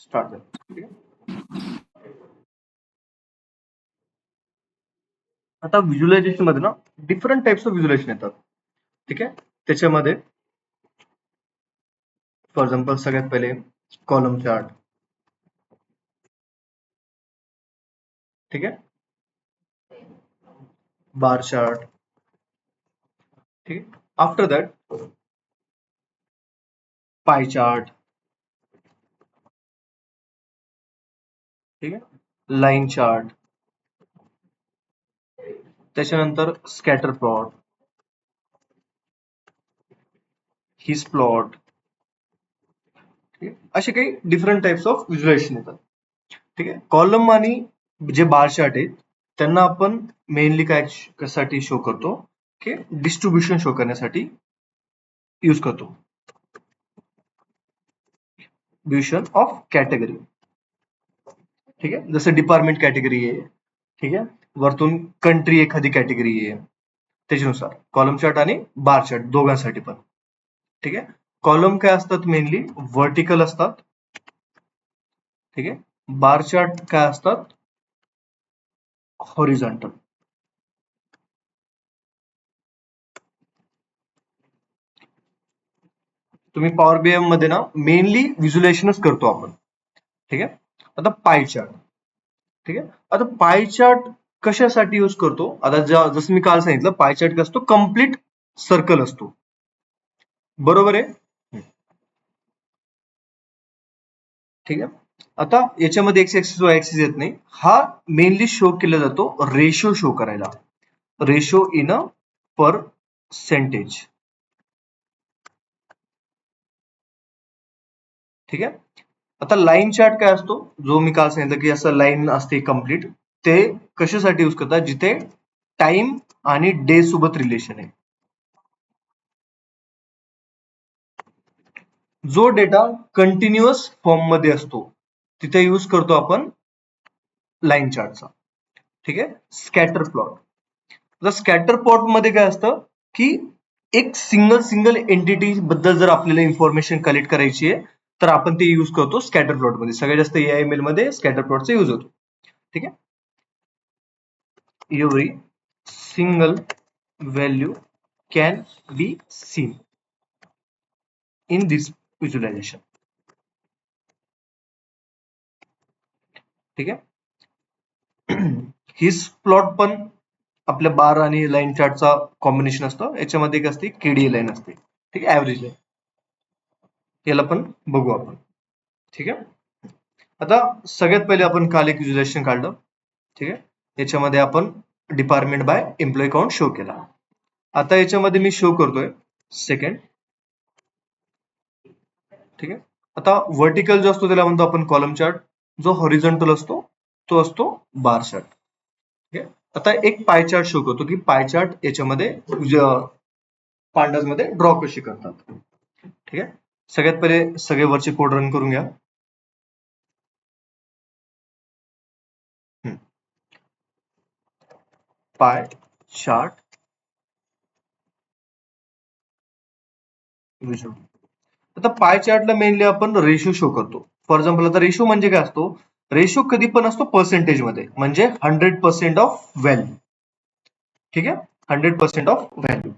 Start झालं. ठीक आहे. आता व्हिज्युअलायझेशन मध्ये ना डिफरंट टाइप्स ऑफ व्हिज्युअलायझेशन येतात. ठीक आहे. त्याच्यामध्ये फॉर एक्झाम्पल सगळ्यात पहिले कॉलम चार्ट. ठीक आहे. Bar chart. ठीक आहे. After that pie chart. ठीक आहे. Line chart. त्याच्यानंतर स्कॅटर प्लॉट, हिस प्लॉट. असे काही डिफरंट टाइप्स ऑफ व्हिज्युअलायझेशन येतात. ठीक आहे. कॉलम आणि जे बार चार्ट आहेत त्यांना आपण मेनली काय साठी शो करतो की डिस्ट्रीब्युशन शो करण्यासाठी यूज करतो. Distribution of category. ठीक आहे. जसं डिपार्टमेंट कॅटेगरी आहे. ठीक आहे. वरतून कंट्री एखादी कॅटेगरी आहे. त्याच्यानुसार कॉलम चार्ट आणि बार चार्ट दोघांसाठी पण. ठीक आहे. कॉलम काय असतात मेनली व्हर्टिकल असतात. ठीक आहे. बार चार्ट काय असतात हॉरिझॉन्टल. तुम्ही पॉवर बीआय मध्ये ना मेनली व्हिज्युअलायझेशनच करतो आपण. ठीक आहे. आता पाय चार्ट. ठीक आहे. आता पाय चार्ट कशासाठी यूज करतो? आता जसं मी काल सांगितलं पाय चार्ट काय असतो कम्प्लीट सर्कल असतो. बरोबर आहे. ठीक आहे. आता याच्यामध्ये एक्स ऍक्सिस वाय ऍक्सिस येत नाही. हा मेनली शो केला जातो रेशो शो करायला. Ratio in a percentage. ठीक आहे. आता लाईन चार्ट काय असतो जो मी काल सांगितलं की असं लाईन असते कम्प्लीट. ते कशासाठी यूज करतात जिथे टाइम आणि डे सोबत रिलेशन आहे. जो डेटा कंटिन्युअस फॉर्म मध्ये असतो तिथे यूज करतो आपण लाईन चार्टचा. ठीक आहे. Scatter plot. आता स्कॅटर प्लॉट मध्ये काय असतं की एक सिंगल एंटिटी बद्दल जर आपल्याला इन्फॉर्मेशन कलेक्ट करायची आहे तर आपण ते यूज करतो स्कॅटर प्लॉट मध्ये. सगळ्यात जास्त AIML मध्ये स्कॅटर प्लॉटचा यूज होतो. ठीक आहे. Every single value can be seen in this visualization. ठीक आहे. हिस प्लॉट पण आपल्या बार आणि लाईन चार्टचा कॉम्बिनेशन असतं. याच्यामध्ये एक असते KDA लाईन असते. ठीक आहे. Average line. याला पण बघू आपण. ठीक आहे. आता सगळ्यात पहिले आपण काल एक व्हिज्युअलायझेशन काढलं. ठीक आहे. याच्यामध्ये आपण department by employee count show केला. आता याच्यामध्ये मी शो करतोय सेकंड. ठीक आहे. आता व्हर्टिकल जो असतो त्याला म्हणतो आपण कॉलम चार्ट. जो हॉरिझॉन्टल असतो तो असतो बार चार्ट. ठीक आहे. आता एक पाय चार्ट शो करतो की पाय चार्ट याच्यामध्ये पांडाज मध्ये ड्रॉ कशी करतात. ठीक आहे. सगळ्यात पहिले सगळे वरचे कोड रन करून घ्या. Pie chart visual. आता पाय चार्टला मेनली आपण रेशो शो करतो. फॉर एक्झाम्पल आता रेशो म्हणजे काय असतो? रेशो कधी पण असतो पर्सेंटेज मध्ये म्हणजे 100% ऑफ व्हॅल्यू. ठीक आहे. 100% ऑफ व्हॅल्यू.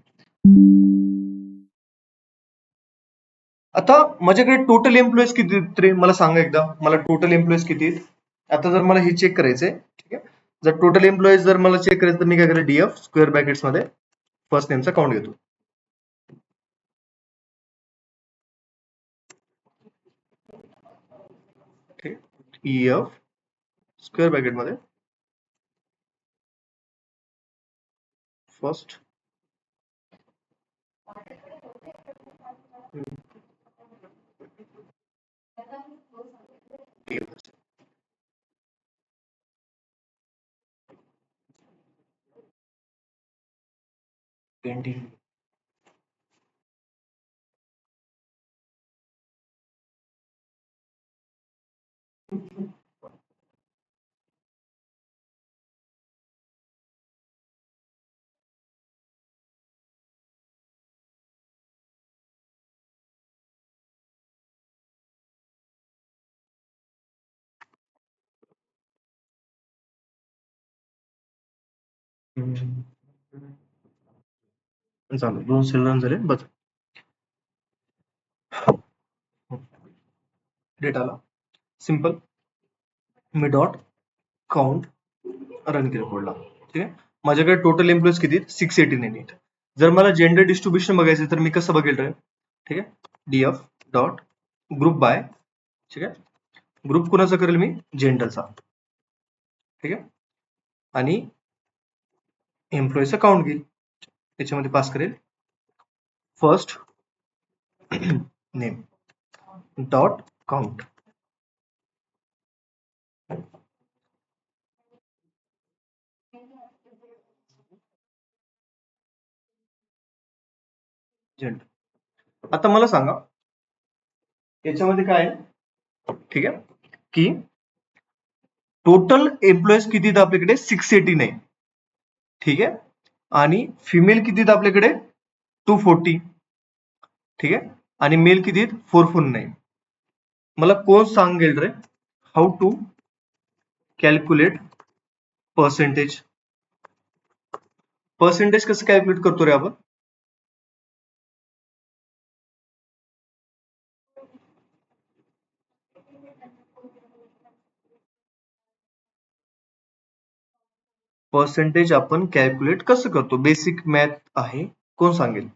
आता माझ्याकडे टोटल एम्प्लॉईज किती आहेत रे? मला सांगा एकदा. मला टोटल एम्प्लॉईज किती आहेत? आता जर मला हे चेक करायचंय. ठीक आहे. जर टोटल एम्प्लॉईज जर मला चेक करायचं तर मी काय करेल DF स्क्वेअर ब्रॅकेट्स मध्ये फर्स्ट नेमचा काउंट घेतो. ठीक. EF स्क्वेअर ब्रॅकेट मध्ये फर्स्ट. झालं, 2 सेल रन झाले. बघ डेटाला सिंपल मी डॉट काउंट रन केलं कोडला. ठीक आहे. माझ्याकडे टोटल एम्प्लॉईज किती आहेत? 689 आहेत. जर मला जेंडर डिस्ट्रीब्युशन बघायचं तर मी कसं बघेल रे? ठीक आहे. DF dot group by. ठीक आहे. ग्रुप कोणाचा करेल मी? जेंडरचा. ठीक आहे. आणि एम्प्लॉईचा काउंट घेईल, त्याच्यामध्ये पास करेल first name dot count. Gender. आता मला सांगा याच्यामध्ये काय आहे? ठीक आहे, की टोटल एम्प्लॉईज किती आहेत आपल्याकडे? 689. ठीक आहे. आणि फिमेल किती आहेत आपल्याकडे? 240. ठीक आहे. आणि मेल किती आहेत? 449. मला कोण सांगेल रे how to calculate percentage? Percentage कसं कॅल्क्युलेट करतो रे आपण? पर्सेंटेज आपण कॅल्क्युलेट कसं करतो? बेसिक मॅथ आहे, कोण सांगेल?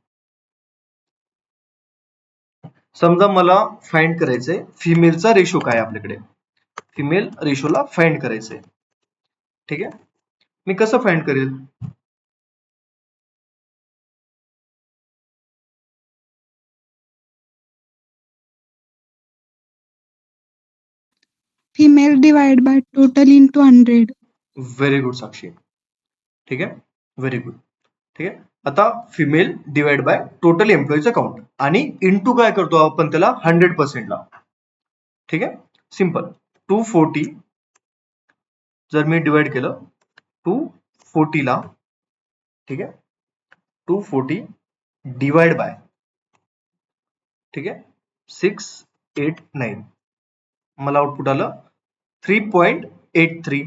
समजा मला फाइंड करायचंय फिमेलचा रेशो काय आपल्याकडे, फिमेल रेशोला फाइंड करायचंय. ठीक आहे. मी कसं फाइंड करेल? Female divided by total into 100. Very good Sakshi. ठीक आहे, व्हेरी गुड. ठीक आहे. आता फिमेल डिवाइड बाय टोटल एम्प्लॉईचा काउंट आणि इंटू काय करतो आपण त्याला? 100% ला. ठीक आहे. सिंपल 240 जर मी डिवाइड केलं 240 ला. ठीक आहे. 240 डिवाइड बाय, ठीक आहे, 689. मला आउटपुट आलं 3.83.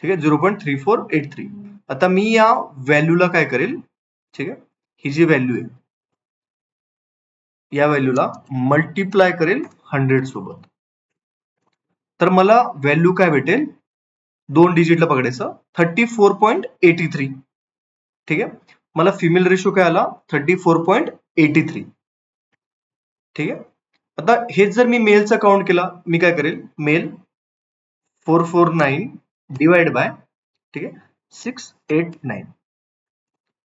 ठीक आहे, 0.3483. आता मी या व्हॅल्यूला काय करेल? ठीक आहे, ही जी व्हॅल्यू आहे या व्हॅल्यूला मल्टिप्लाय करेल 100 सोबत. तर मला व्हॅल्यू काय भेटेल? 2 डिजिटला पकडायचं, 34.83. ठीक आहे. मला फिमेल रेशो काय आला? 34.83. ठीक आहे. आता हेच जर मी मेलचा काउंट केला, मी काय करेल? मेल 449 डिवाइड बाय, ठीक आहे, 689.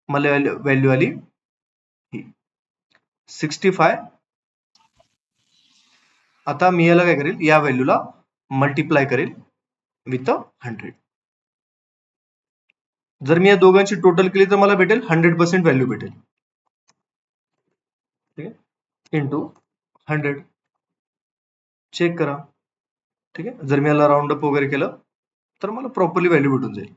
मला व्हॅल्यू आली 65. आता मी याला काय करेल? या व्हॅल्यूला मल्टिप्लाय करेल विथ 100. जर मी या दोघांची टोटल केली तर मला भेटेल 100% व्हॅल्यू भेटेल. ठीक आहे, इंटू 100. चेक करा. ठीक आहे. जर मी याला राऊंड अप वगैरे केलं तर मला प्रॉपरली व्हॅल्यू भेटून जाईल.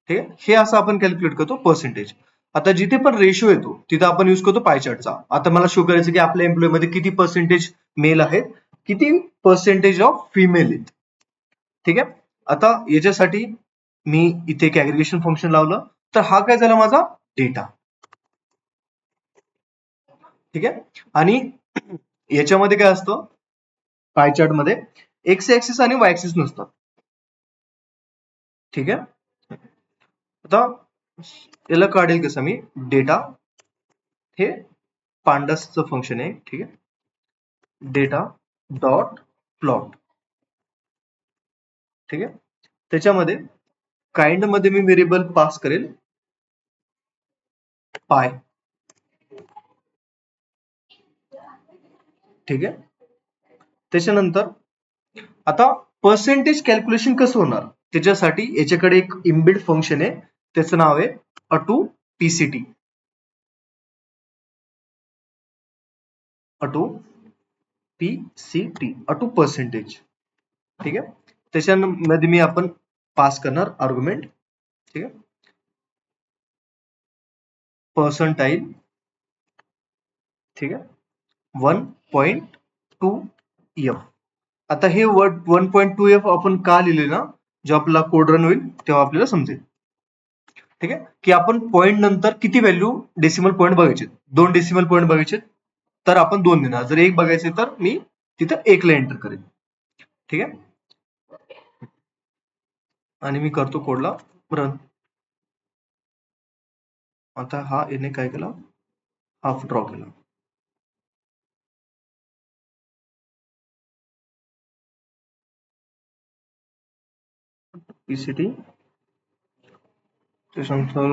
ठीक आहे. हे असं आपण कॅल्क्युलेट करतो पर्सेंटेज. आता जिथे पण रेशो येतो तिथे आपण युज करतो पाय चार्टचा. आता मला शो करायचं की आपल्या एम्प्लॉई मध्ये किती पर्सेंटेज मेल आहेत, किती पर्सेंटेज ऑफ फिमेल आहेत. ठीक आहे. आता याच्यासाठी मी इथे एक ऍग्रिगेशन फंक्शन लावलं तर हा काय झाला? माझा डेटा. ठीक आहे. आणि याच्यामध्ये काय असतं? पाय चार्ट मध्ये एक्स ऍक्सिस आणि वाय ऍक्सिस नसतात. ठीक आहे. आता याला काढेल कसं मी? डेटा हे पांडासचं फंक्शन आहे. ठीक आहे. Data dot plot. ठीक आहे. त्याच्यामध्ये काइंड मध्ये मी व्हेरिएबल पास करेल पाय. ठीक आहे. त्याच्यानंतर आता पर्सेंटेज कॅल्क्युलेशन कसं होणार? त्याच्यासाठी याच्याकडे एक इनबिल्ट फंक्शन आहे, त्याचं नाव आहे ado PCT. Ado PCT, ado percentage. ठीक आहे. त्याच्यामध्ये मी आपण पास करणार आर्ग्युमेंट. ठीक आहे. पर्सेंटाईल. ठीक आहे. 1.2f. आता हे 1.2f आपण का लिहिले ना, जेव्हा आपला कोड रन होईल तेव्हा आपल्याला समजेल. ठीक आहे, की आपण पॉईंट नंतर किती व्हॅल्यू डेसिमल पॉईंट बघायचे. 2 डेसिमल पॉईंट बघायचे तर आपण 2 देणार, जर 1 बघायचे तर मी तिथं 1 ला एंटर करेन. ठीक आहे, आणि मी करतो कोडला रन. आता हा याने काय केला, हाफ ड्रॉ केला. पीसीटी त्याच्यानंतर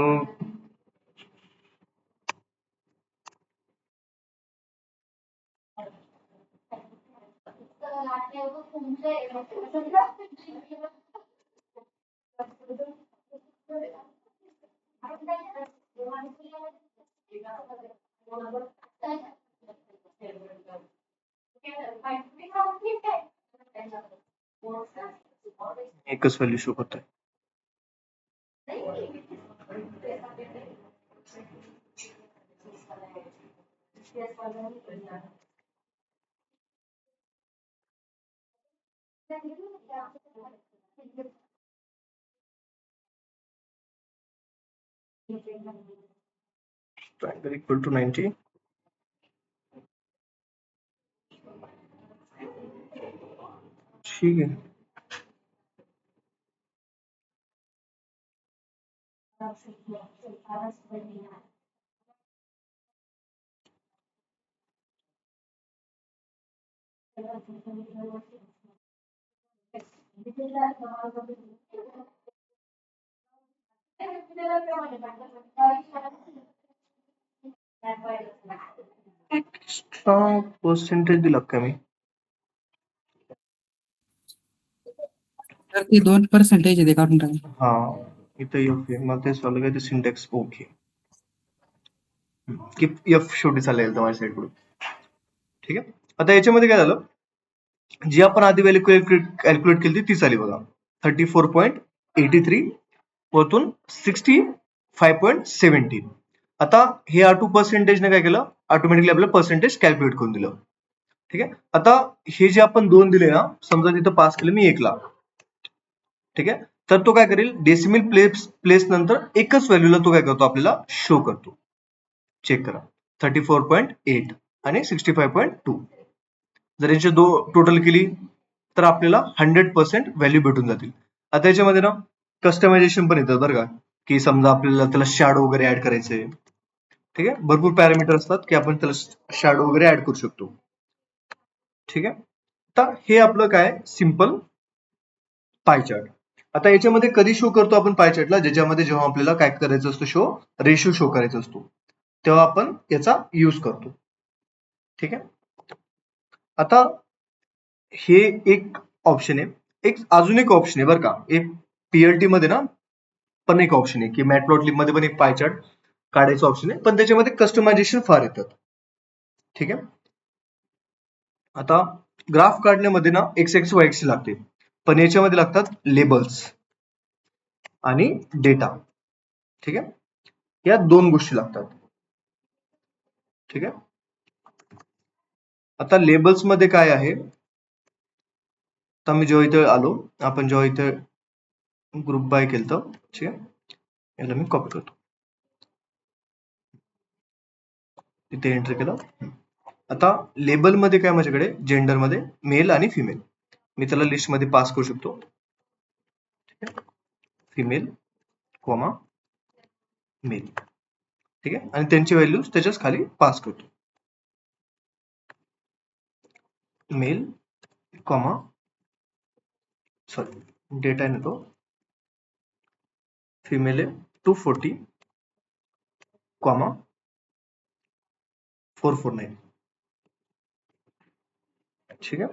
एकच व्हॅल्यू शो करतोय. Triangle equal to 90. ठीक आहे, एक्स्ट्रा पर्सेंटेज दिला का मी? तर ते 2% आहे ते काढून टाका. हा, इथं एफ आहे, मला ते सॉल्व करायचं सिंटॅक्स. ओके, की एफ शेवटी चालेल तर माझ्या साईडकडून. ठीक आहे, आता याच्यामध्ये काय झालं, जी आपण आधी व्हॅल्यू कॅल्क्युलेट केली ती आली बघा, 34.83 वरतून 65.17. आता हे R2 पर्सेंटेजने काय केलं, ऑटोमॅटिकली आपलं पर्सेंटेज कॅल्क्युलेट करून दिलं. ठीक आहे, आता हे जे आपण 2 दिले ना, समजा तिथं पास केलं मी 1 ला. ठीक आहे, तर तो काय करेल, डेसिमल प्लेस नंतर एकच व्हॅल्यूला तो काय करतो, आपल्याला शो करतो. चेक करा, 34.8 आणि 65.2. जर याची टोटल केली तर आपल्याला 100% व्हॅल्यू भेटून जातील. आता याच्यामध्ये ना कस्टमायझेशन पण येतं बरं का, की समजा आपल्याला त्याला शॅडो वगैरे ऍड करायचे. ठीक आहे, भरपूर पॅरामीटर असतात की आपण त्याला शॅडो वगैरे ऍड करू शकतो. ठीक आहे, तर हे आपलं काय सिंपल पाय चार्ट. आता याच्यामध्ये कधी शो करतो आपण पाय चार्टला, ज्याच्यामध्ये जेव्हा आपल्याला काय करायचं असतं, शो रेशो शो करायचा असतो, तेव्हा आपण याचा यूज करतो. ठीक आहे, आता हे एक ऑप्शन आहे. एक अजून एक ऑप्शन आहे बरं का, एक पीएलटी मध्ये ना पण एक ऑप्शन आहे, की मॅटप्लॉटलिब मध्ये पण एक पाय चार्ट काढायचं ऑप्शन आहे, पण त्याच्यामध्ये कस्टमायझेशन फार येतात. ठीक आहे, आता ग्राफ काढण्यामध्ये ना एक्स एक्स वाय एक्स लागते, पण याच्यामध्ये लागतात लेबल्स आणि डेटा. ठीक आहे, या 2 गोष्टी लागतात. ठीक आहे, आता लेबल्स मध्ये काय आहे, आता मी जेव्हा इथे आलो, आपण जेव्हा इथे ग्रुप बाय केलं, ठीक आहे, याला मी कॉपी करतो, इथे एंटर केलं. आता लेबल मध्ये काय, माझ्याकडे जेंडर मध्ये मेल आणि फिमेल, मी त्याला लिस्ट मध्ये पास करू शकतो. Female comma male. ठीक आहे, आणि त्यांची व्हॅल्यूज त्याच्याच खाली पास करतो, मेल कॉमा सॉरी डेटा आहे ना तो फिमेल आहे 240 कॉमा 449. ठीक आहे,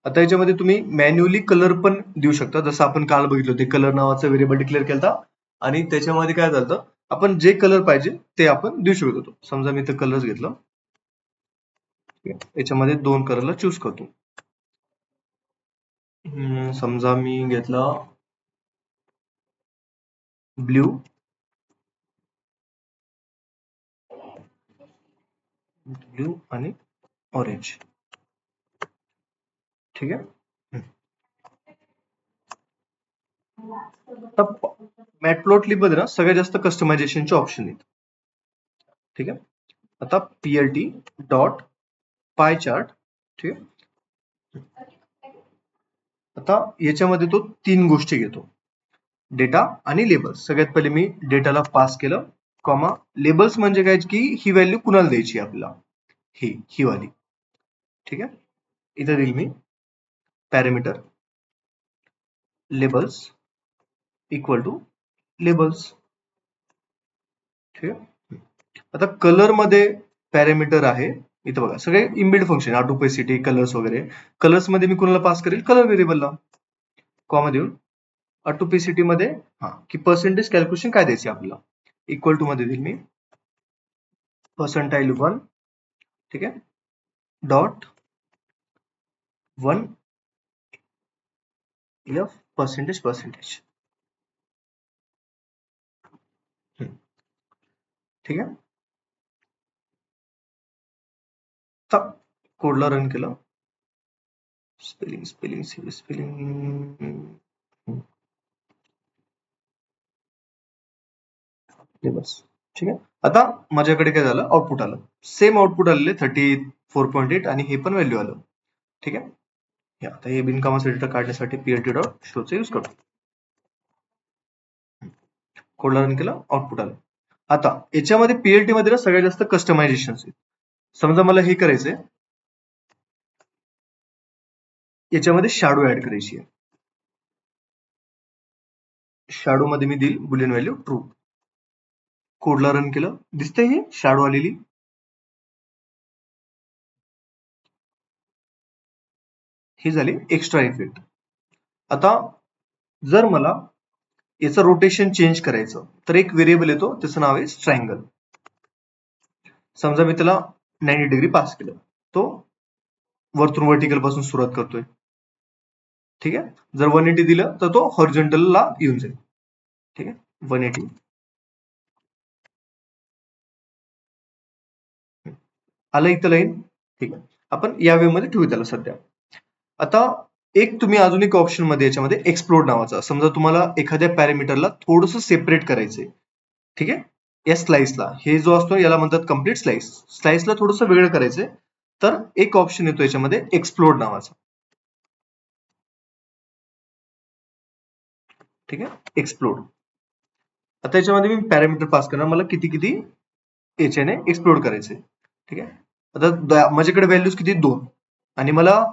आता याच्यामध्ये तुम्ही मॅन्युअली कलर पण देऊ शकता, जसं आपण काल बघितलं होते, कलर नावाचा व्हेरिएबल डिक्लेअर केला आणि त्याच्यामध्ये काय झालं, आपण जे कलर पाहिजे ते आपण देऊ शकत होतो. समजा मी इथं कलर्स घेतलं, याच्यामध्ये 2 कलरला चूज करतो. समजा मी घेतला ब्ल्यू आणि ऑरेंज. ठीक आहे, मॅटप्लॉटलिब मध्ये ना सगळ्यात जास्त कस्टमायझेशनचे ऑप्शन आहेत. ठीक आहे. आता पीएलटी डॉट पाय चार्ट. ठीक आहे. आता याच्यामध्ये तो 3 गोष्टी घेतो, डेटा आणि लेबल्स. सगळ्यात पहिले मी डेटाला पास केलं, कॉमा लेबल्स म्हणजे काय की ही व्हॅल्यू कुणाला द्यायची आपल्याला, ही वाली. ठीक आहे. इथे देईल मी parameter labels equal to labels. ठीक आहे. आता कलर मध्ये पॅरामीटर आहे, इथं बघा सगळे इनबिल्ट फंक्शन, ऑटोपेसिटी, कलर्स वगैरे. कलर्स मध्ये मी कुणाला पास करेल, कलर व्हेरिएबलला, कॉमा देऊन. ऑटोपेसिटी मध्ये की पर्सेंटेज कॅल्क्युलेशन काय द्यायचे आपल्याला, इक्वल टू मध्ये देईल मी पर्सेंटाइल 1. ठीक आहे. Dot 1 F percentage. ठीक आहे. आता कोडला रन केलं, स्पेलिंग बस. ठीक आहे. आता माझ्याकडे काय झालं, आउटपुट आलं, सेम आउटपुट आलेले 34.8 आणि हे पण व्हॅल्यू आलं. ठीक आहे. आता हे बिनकामाचं डेटा काढण्यासाठी पीएलटी डॉट शोचा यूज करतो. कोडला रन केलं, आउटपुट आलं. आता याच्यामध्ये पीएलटी मध्ये ना सगळ्यात जास्त कस्टमायझेशन आहेत. समजा मला हे करायचंय, याच्यामध्ये शॅडो ऍड करायची आहे. शॅडो मध्ये मी देईल बुलियन व्हॅल्यू ट्रू. कोडला रन केलं, दिसतंय ही शॅडो आलेली. ही झाली एक्स्ट्रा इफेक्ट. आता जर मला याचं रोटेशन चेंज करायचं तर एक व्हेरिएबल येतो, त्याचं नाव आहे स्ट्रँगल. समजा मी त्याला 90 डिग्री पास केलं, तो वरतून व्हर्टिकल पासून सुरुवात करतोय. ठीक आहे. जर 180 दिलं तर तो हॉरिझॉन्टल ला येऊन जाईल. ठीक आहे. 180 आलं इथं लाईन. ठीक आहे. आपण या वे मध्ये ठेवू त्याला सध्या. आता एक तुम्ही अजून एक ऑप्शन मध्ये याच्यामध्ये एक्सप्लोर नावाचा, समजा तुम्हाला एखाद्या पॅरामीटरला थोडंसं सेपरेट करायचंय. ठीक आहे. या स्लाइसला, हे जो असतो याला म्हणतात कम्प्लीट स्लाइस. स्लाइसला थोडंसं वेगळं करायचंय, तर एक ऑप्शन येतो याच्यामध्ये एक्सप्लोर नावाचा. ठीक आहे. एक्सप्लोर. आता याच्यामध्ये मी पॅरामीटर पास करणार, मला किती किती याच्याने एक्सप्लोर करायचे. ठीक आहे. आता माझ्याकडे व्हॅल्यूज किती, 2, आणि मला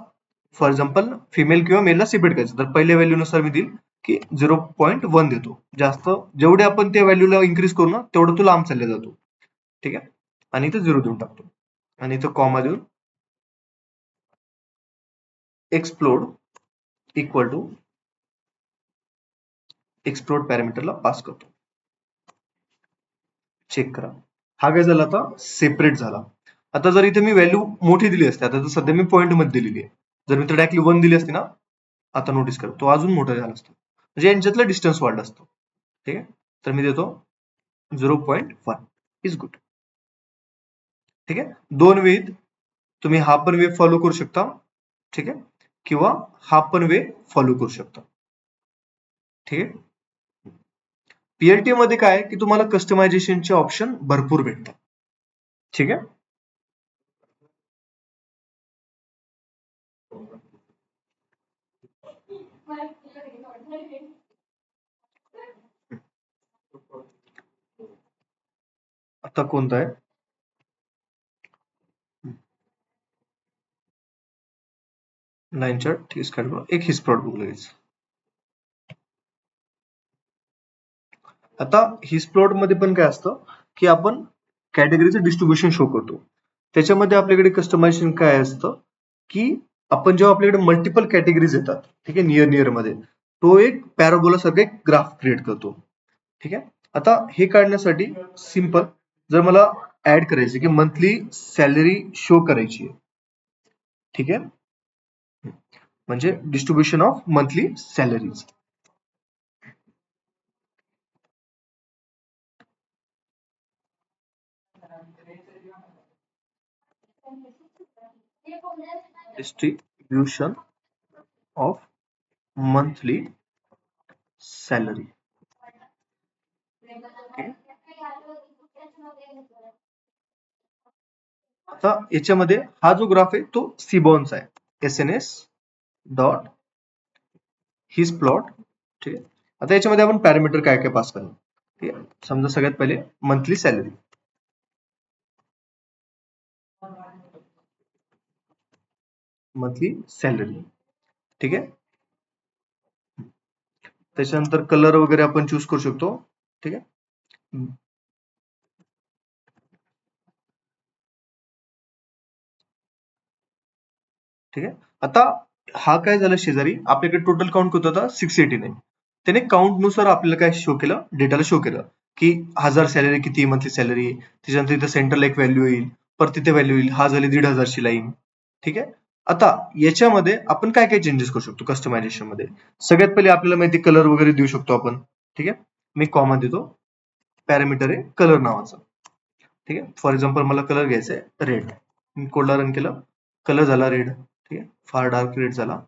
फॉर एक्झाम्पल फिमेल किंवा मेलला सेपरेट करायचं, तर पहिल्या व्हॅल्यूनुसार मी देईल की 0.1 देतो. जास्त जेवढे आपण त्या व्हॅल्यूला इन्क्रीज करू ना तेवढं तो लांब चालला जातो. ठीक आहे. आणि इथं 0 देऊन टाकतो, आणि इथं कॉमा देऊन एक्सप्लोर इक्वल टू एक्सप्लोर पॅरामीटरला पास करतो. चेक करा, हा काय झाला, आता सेपरेट झाला. आता जर इथे मी व्हॅल्यू मोठी दिली असते, आता सध्या मी पॉईंट मध्ये दिलेली आहे, जर मी डायरेक्टली 1 दिली असती ना, आता नोटीस करा तो अजून मोठा झाला असतो, म्हणजे यांच्यातलं डिस्टन्स वाढलं असतं. ठीक आहे. तर मी देतो 0.1 इज गुड. ठीक आहे. 2 वेळेत तुम्ही हा पण वे फॉलो करू शकता. ठीक आहे. किंवा हा पण वे फॉलो करू शकता. ठीक आहे. पीएलटी मध्ये काय की तुम्हाला कस्टमायझेशनचे ऑप्शन भरपूर भेटतात. ठीक आहे. आता कोणता आहे, लाईन चार्ट. ठीक आहे. एक हिस्प्रॉट बघूया. आता हिस्प्लॉट मध्ये पण काय असतं की आपण कॅटेगरीचं डिस्ट्रीब्युशन शो करतो. त्याच्यामध्ये आपल्याकडे कस्टमायझेशन काय असतं की आपण जेव्हा आपल्याकडे मल्टिपल कॅटेगरीज येतात, ठीक आहे, नियर मध्ये, तो एक पॅराबोला सारखा एक ग्राफ क्रिएट करतो. ठीक आहे. आता हे काढण्यासाठी सिंपल, जर मला ऍड करायचे की मंथली सॅलरी शो करायची आहे. ठीक आहे. म्हणजे distribution of monthly salaries. Distribution of monthly salary. आता याच्यामध्ये हा जो ग्राफ आहे तो सिबॉन्स आहे, SNS डॉट हिज प्लॉट. ठीक आहे. आता याच्यामध्ये आपण पॅरामीटर काय काय पास करणार. ठीक आहे. समजा सगळ्यात पहिले मंथली सॅलरी. Monthly salary. ठीक आहे. त्याच्यानंतर कलर वगैरे आपण चूज करू शकतो. ठीक आहे. ठीक आहे. आता हा काय झाला शेजारी, आपल्याकडे टोटल काउंट किती होता 689. त्याने काउंट नुसार आपल्याला काय शो केलं, डेटाला शो केलं की 1000 सॅलरी किती मंथली सॅलरी, त्याच्यानंतर इथं सेंटरला एक व्हॅल्यू येईल, परत तिथे व्हॅल्यू येईल, हा झाली 1500 लाईन. ठीक आहे. आता याच्यामध्ये आपण काय काय चेंजेस करू शकतो कस्टमायझेशन मध्ये. सगळ्यात पहिले आपल्याला माहिती कलर वगैरे देऊ शकतो आपण. ठीक आहे. मी कॉमा देतो, पॅरामीटर आहे कलर नावाचा. ठीक आहे. फॉर एक्झाम्पल मला कलर घ्यायचा आहे रेड. मी कोडला रन केलं, कलर झाला रेड. ठीक आहे. फार डार्क रेड झाला.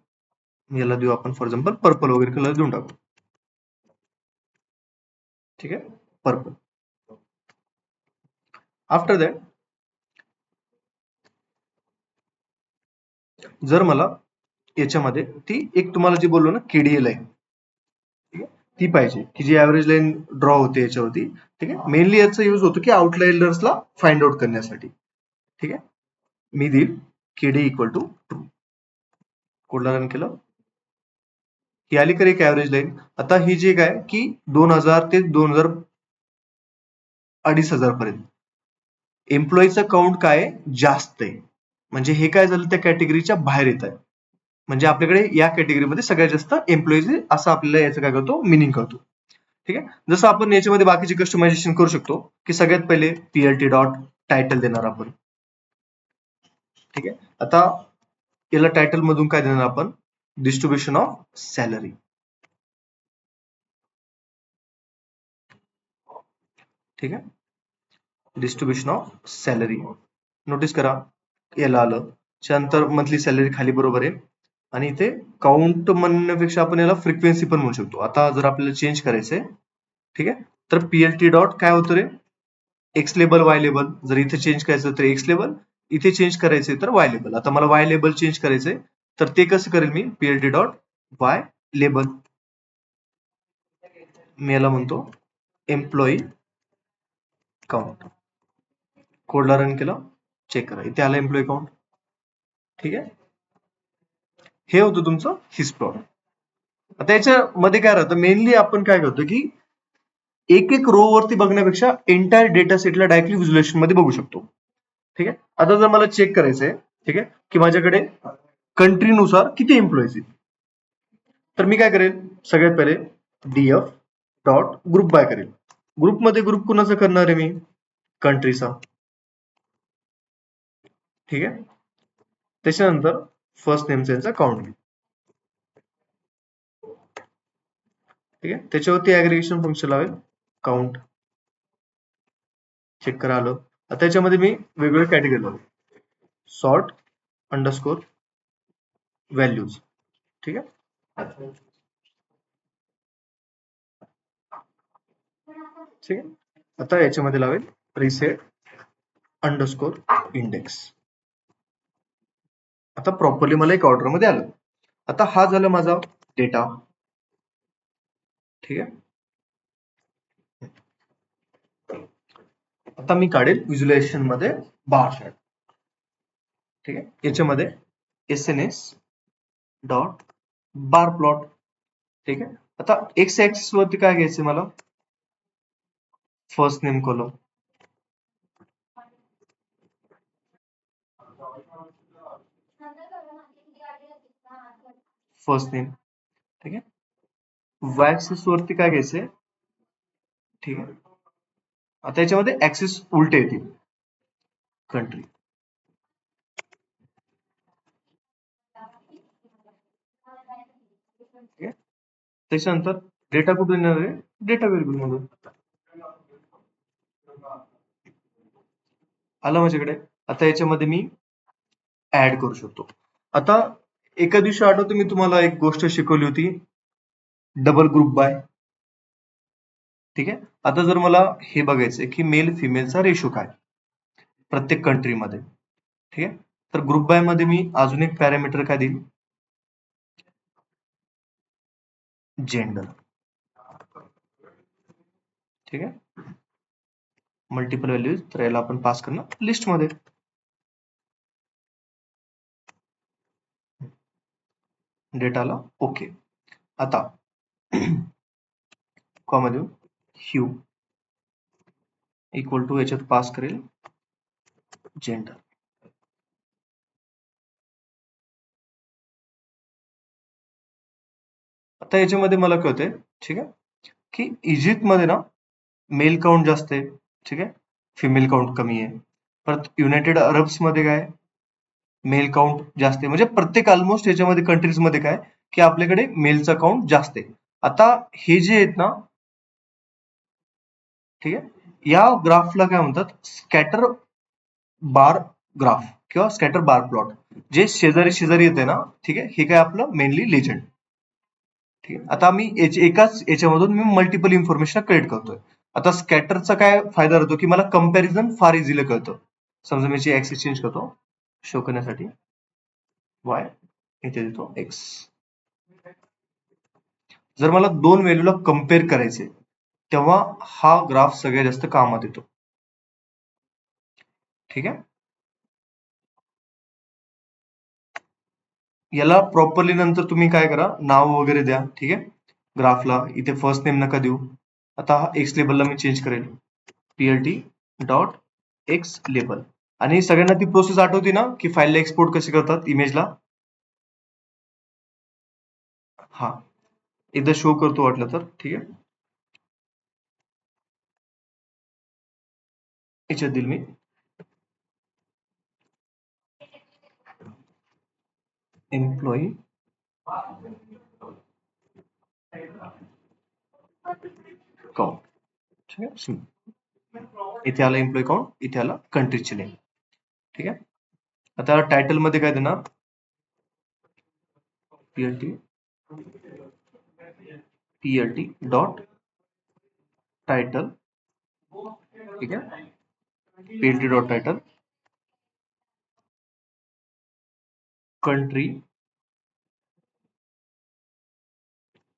याला देऊ आपण फॉर एक्झाम्पल पर्पल वगैरे कलर देऊन टाकू. ठीक आहे. पर्पल. आफ्टर दॅट जर मला याच्यामध्ये ती एक तुम्हाला जी बोललो ना KDA लाईन, ती पाहिजे की जी ऍव्हरेज लाईन ड्रॉ होते याच्यावरती. ठीक आहे. मेनली याचा यूज होतो की आउटलायर्सला फाइंड आउट करण्यासाठी. ठीक आहे. मी देईल KD इक्वल टू ट्रू. कोडला रन केलं, ही आली कर एक ऍव्हरेज लाईन. आता ही जी काय की 2000 ते 2500 पर्यंत एम्प्लॉईचं काउंट काय जास्त आहे, म्हणजे हे काय झालं त्या कॅटेगरीच्या बाहेर येत आहे. म्हणजे आपल्याकडे या कॅटेगरीमध्ये सगळ्यात जास्त एम्प्लॉईज असं आपल्याला याचं काय करतो मिनिंग करतो. ठीक आहे. जसं आपण याच्यामध्ये बाकीचे कस्टमायझेशन करू शकतो की सगळ्यात पहिले PLT डॉट टायटल देणार आपण. ठीक आहे. आता याला टायटल मधून काय देणार आपण, डिस्ट्रीब्युशन ऑफ सॅलरी. ठीक आहे. Distribution of salary. नोटीस करा याला आलं, त्यानंतर मंथली सॅलरी खाली बरोबर आहे. आणि इथे काउंट म्हणण्यापेक्षा आपण याला फ्रिक्वेन्सी पण म्हणू शकतो. आता जर आपल्याला चेंज करायचंय, ठीक आहे, तर PLT डॉट काय होतं रे, एक्स लेबल वाय लेबल. जर इथे चेंज करायचं तर एक्स लेबल, इथे चेंज करायचंय तर वाय लेबल. आता मला वाय लेबल चेंज करायचंय तर ते कसं करेल मी, PLT डॉट वाय लेबल. मी याला म्हणतो एम्प्लॉई काउंट. कोडला रन केलं, चेक करा इथे आला एम्प्लॉई काउंट. ठीक आहे. हे होतं तुमचं हिस प्लॉट. आता याच्यामध्ये काय राहतं, मेनली आपण काय करतो की एक एक रो वरती बघण्यापेक्षा एंटायर डेटा सेटला डायरेक्टली व्हिज्युअलायझेशन मध्ये बघू शकतो. ठीक आहे. आता जर मला चेक करायचंय, ठीक आहे, की माझ्याकडे कंट्रीनुसार किती एम्प्लॉईज आहेत, तर मी काय करेल, सगळ्यात पहिले DF डॉट ग्रुप बाय करेल. ग्रुपमध्ये ग्रुप कुणाचा करणार आहे मी, कंट्रीचा. ठीक आहे. त्याच्यानंतर फर्स्ट नेमचा यांचा काउंट घेईल. ठीक आहे. त्याच्यावरती ऍग्रिगेशन फंक्शन लावेल काउंट. चेक करा आलं. आता याच्यामध्ये मी वेगवेगळे कॅटेगरी लावले, सॉर्ट अंडरस्कोर व्हॅल्यूज. ठीक आहे. ठीक आहे. आता याच्यामध्ये लावेल रिसेट अंडरस्कोर इंडेक्स. आता प्रॉपरली मला एक ऑर्डर मध्ये आलं. आता हा झाला माझा डेटा. ठीक आहे. आता मी काढेल व्हिज्युअलायझेशन मध्ये बार चार्ट. ठीक आहे. याच्यामध्ये SNS डॉट बार प्लॉट. ठीक आहे. आता एक्स ऍक्सिस वरती काय घ्यायचं मला, first name column. First name. ठीक आहे. वाय ऍक्सिस वरती काय घ्यायचंय, ठीक आहे. आता याच्यामध्ये ऍक्सिस उलटे येतील, कंट्री. ठीक आहे. त्याच्यानंतर डेटा कुठून येणार आहे, डेटा व्हेरिएबल मधून आलं माझ्याकडे. आता याच्यामध्ये मी ऍड करू शकतो. आता एका दिवशी आठवतो मी तुम्हाला एक गोष्ट शिकवली होती, डबल ग्रुप बाय. ठीक आहे. आता जर मला हे बघायचंय की मेल फिमेलचा रेशो काय प्रत्येक कंट्रीमध्ये, ठीक आहे. तर ग्रुप बाय मध्ये मी अजून एक पॅरामीटर काय देईल, जेंडर. ठीक आहे. मल्टिपल व्हॅल्यूज, तर याला आपण पास करणार लिस्टमध्ये. डेटाला ओके. आता कॉमा देऊ, ह्यू इक्वल टू याच्यात पास करेल जेंडर. आता याच्यामध्ये मला कळतंय, ठीक आहे, की इजिप्तमध्ये ना मेल काउंट जास्त आहे, ठीक आहे, फिमेल काउंट कमी आहे. परत युनायटेड अरब्स मध्ये काय, मेल काउंट जास्त आहे. म्हणजे प्रत्येक ऑलमोस्ट याच्यामध्ये कंट्रीज मध्ये काय की आपल्याकडे मेलचा काउंट जास्त आहे. आता हे जे आहेत ना, ठीक आहे, या ग्राफला काय म्हणतात, स्कॅटर बार ग्राफ किंवा स्कॅटर बार प्लॉट. जे शेजारी शेजारी येते ना, ठीक आहे, हे काय आपलं मेनली लेजंड. ठीक आहे. आता मी एकाच याच्यामधून मी मल्टिपल इन्फॉर्मेशन कलेक्ट करतोय. आता स्कॅटरचा काय फायदा होतो की मला कंपॅरिझन फार इझिली कळतं. समजा मी ऍक्सिस चेंज करतो शो करण्यासाठी, वाय इथे देतो एक्स. जर मला दोन व्हॅल्यूला कम्पेअर करायचे तेव्हा हा ग्राफ सगळ्यात जास्त कामात येतो. ठीक आहे. याला प्रॉपरली नंतर तुम्ही काय करा, नाव वगैरे द्या. ठीक आहे. ग्राफला इथे फर्स्ट नेम नका देऊ. आता हा एक्स लेबलला मी चेंज करेल, पीएलटी डॉट एक्स लेबल. आणि सगळ्यांना ती प्रोसेस आठवते ना की फाईलला एक्सपोर्ट कसे करतात इमेजला. हा, एकदा शो करतो वाटलं तर. ठीक आहे. याच्यात देईल मी एम्प्लॉई काउंट. ठीक आहे. इथे आला एम्प्लॉई काउंट, इथे आला कंट्रीचे नेम. ठीक आहे. आता टायटल मध्ये काय देणार, पीएलटी पीएलटी डॉट टायटल. ठीक आहे. PLT dot title country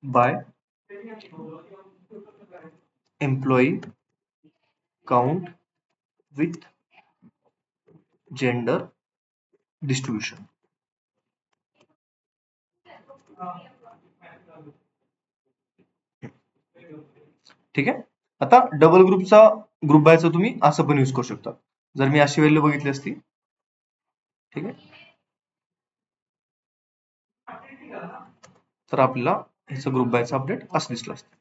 bye employee count with gender distribution. ठीक आहे. आता डबल ग्रुपचा ग्रुप बायचा तुम्ही असं पण यूज करू शकता. जर मी अशी व्हॅल्यू बघितली असती, ठीक आहे, तर आपल्याला ह्याचं ग्रुप बायचं अपडेट असं दिसलं असतं.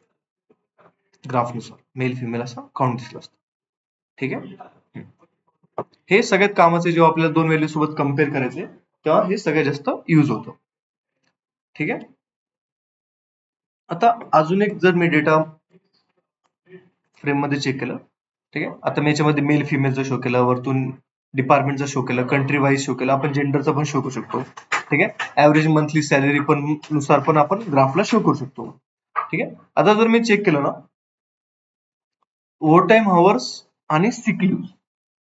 ग्राफनुसार मेल फिमेल असा काउंट दिसला असतं. ठीक आहे. हे सगळ्यात कामाचे जेव्हा आपल्याला दोन व्हॅल्यू सोबत कम्पेअर करायचे तेव्हा हे सगळ्यात जास्त यूज होतं. ठीक आहे. आता अजून एक जर मी डेटा फ्रेम मध्ये चेक केलं, ठीक आहे, आता मी याच्यामध्ये मेल फिमेलचा शो केला, वरतून डिपार्टमेंटचा शो केला, कंट्री वाईज शो केला, आपण जेंडरचा पण शो करू शकतो. ठीक आहे. ऍव्हरेज मंथली सॅलरी पण नुसार पण आपण ग्राफला शो करू शकतो. ठीक आहे. आता जर मी चेक केलं ना, ओव्हर टाइम हवर्स आणि सिक लीव्ह.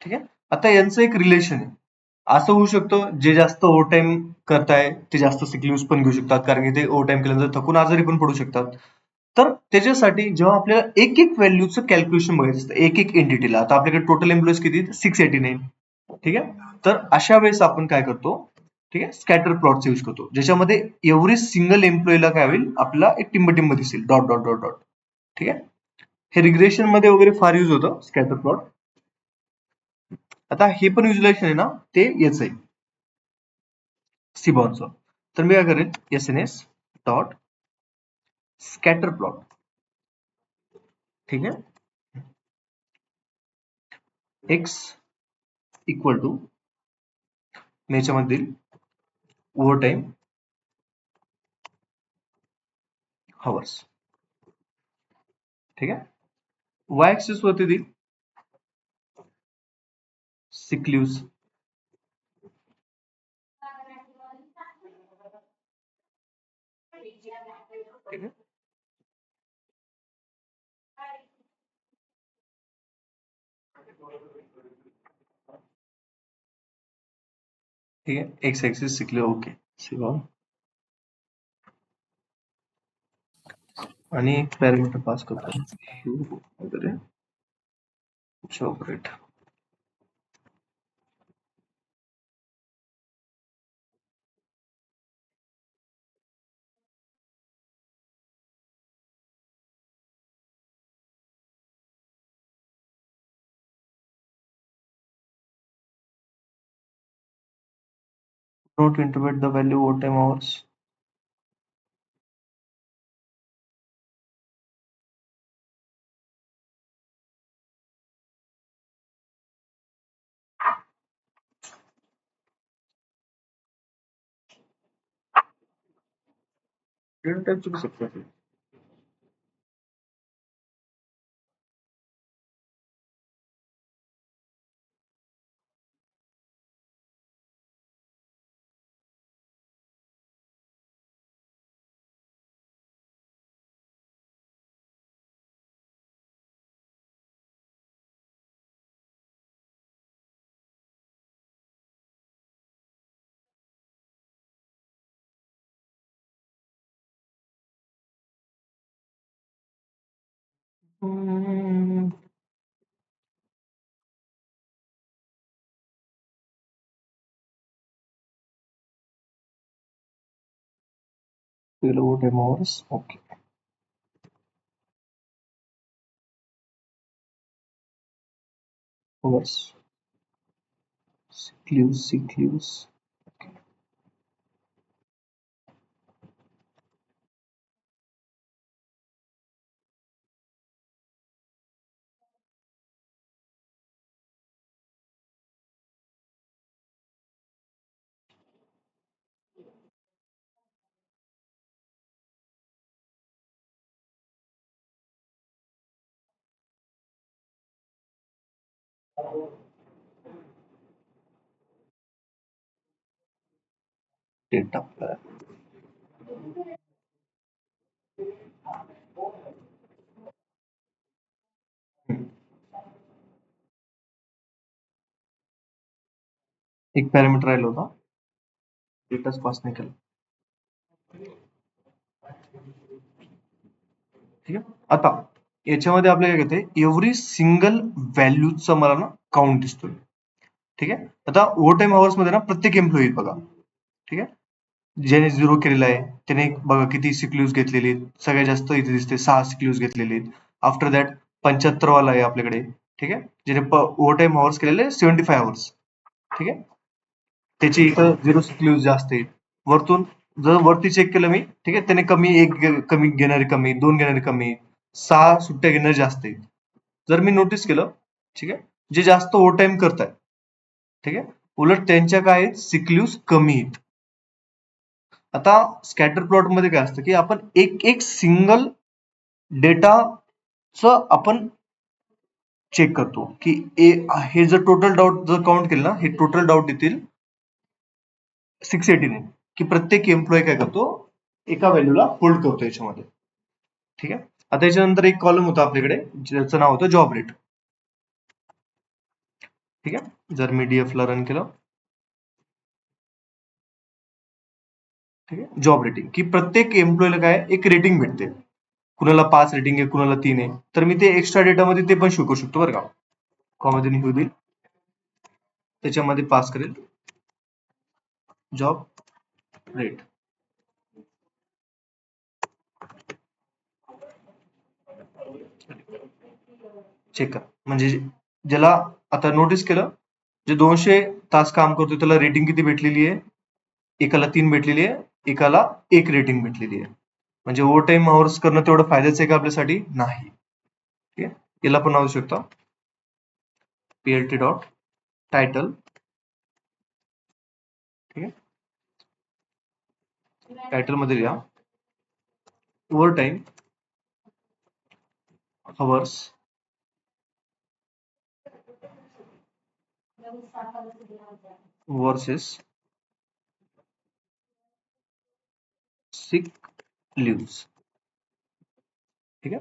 ठीक आहे. आता यांचं एक रिलेशन आहे. असं होऊ शकतं जे जास्त ओव्हर टाइम करताय ते जास्त सिक लीव्ह पण घेऊ शकतात, कारण की ते ओव्हर टाइम केल्यानंतर थकून आजारी पण पडू शकतात. तर त्याच्यासाठी जेव्हा आपल्याला एक एक व्हॅल्यूचं कॅल्क्युलेशन बघायचं असतं, एक एक एंटिटीला. आता आपल्याकडे टोटल एम्प्लॉईज किती, 689. ठीक आहे. तर अशा वेळेस आपण काय करतो, ठीक आहे, स्कॅटर प्लॉटचा यूज करतो, ज्याच्यामध्ये एव्हरी सिंगल एम्प्लॉईला काय होईल, आपल्याला एक टिंब दिसेल, डॉट डॉट डॉट डॉट. ठीक आहे. हे रिग्रेशन मध्ये वगैरे फार यूज होतं स्कॅटर प्लॉट. आता हे पण युजलेशन आहे ना, ते याच आहे सिबॉनचं. तर मी काय करेन, S N S dot scatter plot. ठीक आहे. एक्स इक्वल टू मी याच्यामध्ये ओव्हर टाइम हवर्स. ठीक आहे. वाय ऍक्सिस वरती देईल सिक लीव्स. ठीक आहे. ठीक आहे, X axis sick leave, okay. सिवॉन आणि एक पॅरामीटर पास करतो Q वगैरे job rate. Not intubate the value overtime hours. Data type चुकू शकतो. Hmm, Fill overtime hours. Okay. Hours. Sick leaves, sick leaves. Data plan. एक पॅरामीटर राहिलं होता. डेटाच पास नाही केला. ठीक आहे. आता याच्यामध्ये आपल्याला काय येते, एव्हरी सिंगल व्हॅल्यूचा मला ना काउंट दिसतोय. ठीक आहे. आता ओव्हर टाइम आवर्स मध्ये ना प्रत्येक एम्प्लॉई बघा. ठीक आहे. ज्याने 0 केलेला आहे त्याने बघा किती सिक लीव्स घेतलेली आहेत. सगळ्यात जास्त इथे दिसते 6 सिक लीव्स घेतलेले आहेत. आफ्टर दॅट 75 वाला आहे आपल्याकडे. ठीक आहे. ज्याने ओव्हर टाइम आवर्स केलेले 75 आवर्स. ठीक आहे. त्याची इथं 0 सिक लीव्स जास्त आहेत. वरतून जर वरती चेक केलं मी, ठीक आहे, त्याने कमी एक कमी घेणारे कमी, 2 घेणारे कमी, 6 सुट्ट्या घेणारे जास्त आहेत. जर मी नोटीस केलं, ठीक आहे, जे जास्त ओव्हर टाइम करतायत, ठीक आहे, उलट त्यांच्या काय आहेत, सिक लीव्स कमी आहेत. आता स्कॅटर प्लॉट मध्ये काय असतं की आपण एक एक सिंगल डेटाचं आपण चेक करतो की हे जर टोटल डाऊट जर काउंट केलं ना, हे टोटल डाऊट येतील 689, की प्रत्येक एम्प्लॉई काय करतो, एका व्हॅल्यूला होल्ड करतो याच्यामध्ये. ठीक आहे. आता याच्यानंतर एक कॉलम होता आपल्याकडे ज्याचं नाव होतं जॉब रेट. ठीक आहे. जर मी डीएफ ला रन केलं, ठीक आहे, जॉब रेटिंग, की प्रत्येक एम्प्लॉईला काय एक रेटिंग भेटते. कुणाला 5 रेटिंग आहे, कुणाला 3 आहे. तर मी ते एक्स्ट्रा डेटामध्ये ते पण शिकवू शकतो बरं का. कॉमध्ये होऊ देईल, त्याच्यामध्ये पास करेल जॉब रेट. चेक करा. म्हणजे ज्याला आता नोटीस केलं, जे 200 तास काम करतो त्याला रेटिंग किती भेटलेली आहे, एकाला 3 भेटलेली आहे, एकाला 1 रेटिंग भेटलेली आहे. म्हणजे ओव्हर टाइम आवर्स करणं तेवढं फायद्याचं आहे का आपल्यासाठी? नाही. ठीक आहे. याला पण नाव देऊ शकता पीएलटी डॉट टायटल. ठीक आहे. टायटल मध्ये लिहा over time hours versus sick leaves. ठीक आहे.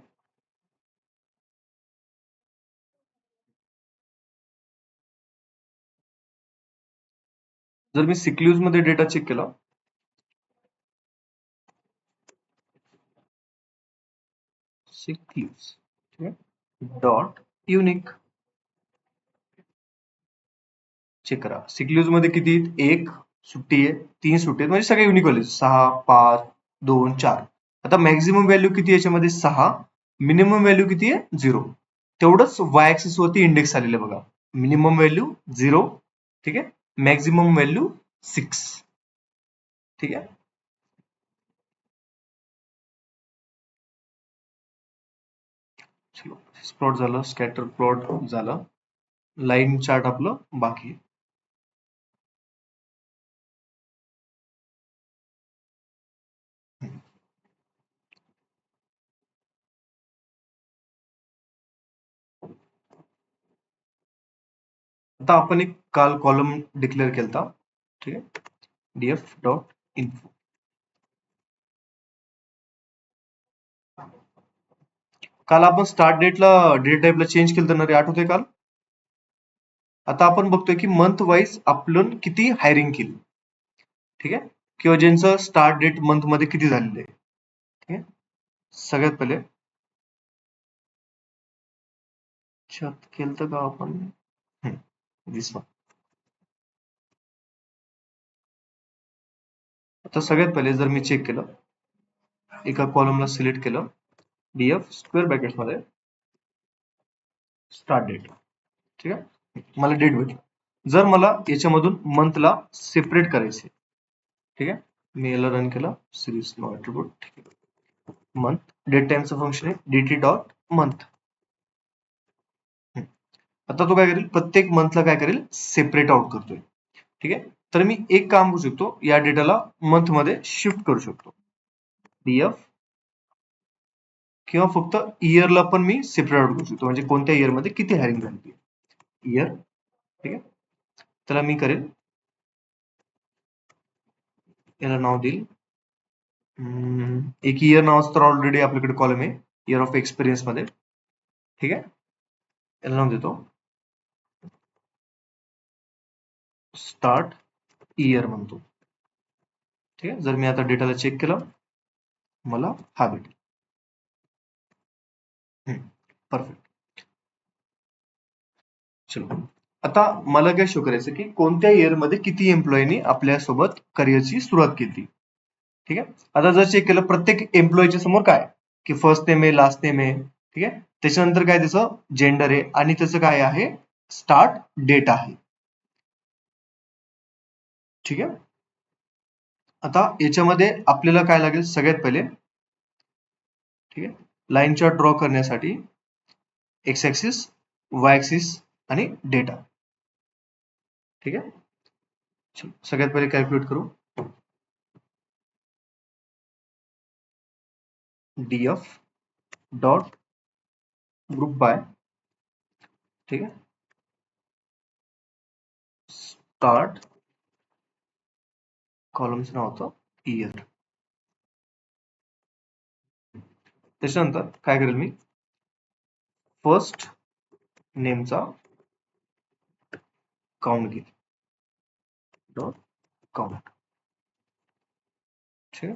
जर मी सिक मध्ये डेटा चेक केला, सिक ठीक आहे, डॉट युनिक चेक करा. सिक मध्ये किती आहेत? एक सुट्टी आहे, 3 सुट्टी आहेत, म्हणजे सगळे युनिक व्हॅल्यू 6, 5, 2, 4. आता मॅक्झिमम व्हॅल्यू किती याच्यामध्ये? 6. मिनिमम व्हॅल्यू किती आहे? 0. तेवढंच वाय ऍक्सिस वरती इंडेक्स आलेलं बघा. मिनिमम व्हॅल्यू 0, ठीक आहे, मॅक्झिमम व्हॅल्यू 6, ठीक आहे. चलो, प्लॉट झालं, स्कॅटर प्लॉट झालं, लाईन चार्ट आपलं बाकी आहे. आता आपण एक काल कॉलम डिक्लेअर केलता, ठीक आहे, df डॉट इन्फो. काल आपण स्टार्ट डेटला डेट टाईपला चेंज केलं तर आठवतंय काल. आता आपण बघतोय की मंथ वाईज आपण किती हायरिंग केली, ठीक आहे, किंवा ज्यांचं स्टार्ट डेट मंथ मध्ये किती झालेलं आहे. ठीक आहे, सगळ्यात पहिले चेक केलं का आपण? दिस वन. आता सगळ्यात पहिले जर मी चेक केलं, एका कॉलमला सिलेक्ट केलं, डीएफ स्क्वेअर ब्रॅकेट मध्ये स्टार्ट डेट, ठीक आहे, मला डेट भेटली. जर मला याच्यामधून मंथला सेपरेट करायचे, ठीक आहे, मी याला रन केलं, सिरीज नो ॲट्रिब्यूट, ठीक आहे, मंथ डेट टाइमचं फंक्शन आहे dt डॉट मंथ. आता तो काय करेल? प्रत्येक मंथला काय करेल? सेपरेट आउट करतोय, ठीक आहे. तर मी एक काम करू शकतो, या डेटाला मंथ मध्ये शिफ्ट करू शकतो, डीएफ, किंवा फक्त इयरला पण मी सेपरेट आउट करू शकतो, म्हणजे कोणत्या इयर मध्ये किती हायरिंग झाली इयर, ठीक आहे. त्याला मी करेल, याला नाव देईल, एक इयर नावाचं तर ऑलरेडी आपल्याकडे कॉलम आहे इयर ऑफ एक्सपिरियन्स मध्ये, ठीक आहे. याला नाव देतो स्टार्ट इयर म्हणतो, ठीक आहे. जर मी आता डेटाला चेक केलं, मला हा भेटेल. परफेक्ट. चलो, आता मला काय शो करायचं की कोणत्या इयर मध्ये किती एम्प्लॉईनी आपल्यासोबत करिअरची सुरुवात केली, ठीक आहे. आता जर चेक केलं, प्रत्येक एम्प्लॉईच्या समोर काय की फर्स्ट नेम आहे, लास्ट नेम आहे, ठीक आहे. त्याच्यानंतर काय त्याचं जेंडर आहे, आणि त्याचं काय आहे? स्टार्ट डेट आहे, ठीक आहे. आता याच्यामध्ये आपल्याला काय लागेल? सगळ्यात पहिले, ठीक आहे, लाईन चार्ट ड्रॉ करण्यासाठी एक्स ऍक्सिस, वाय ऍक्सिस आणि डेटा, ठीक आहे. सगळ्यात पहिले कॅल्क्युलेट करू, डीएफ डॉट ग्रुप बाय, ठीक आहे, स्टार्ट, कॉलमचं नाव होतं इयर. त्याच्यानंतर काय करेल मी? फर्स्ट नेमचा काउंट घेईल, डॉट काउंट, ठीक आहे,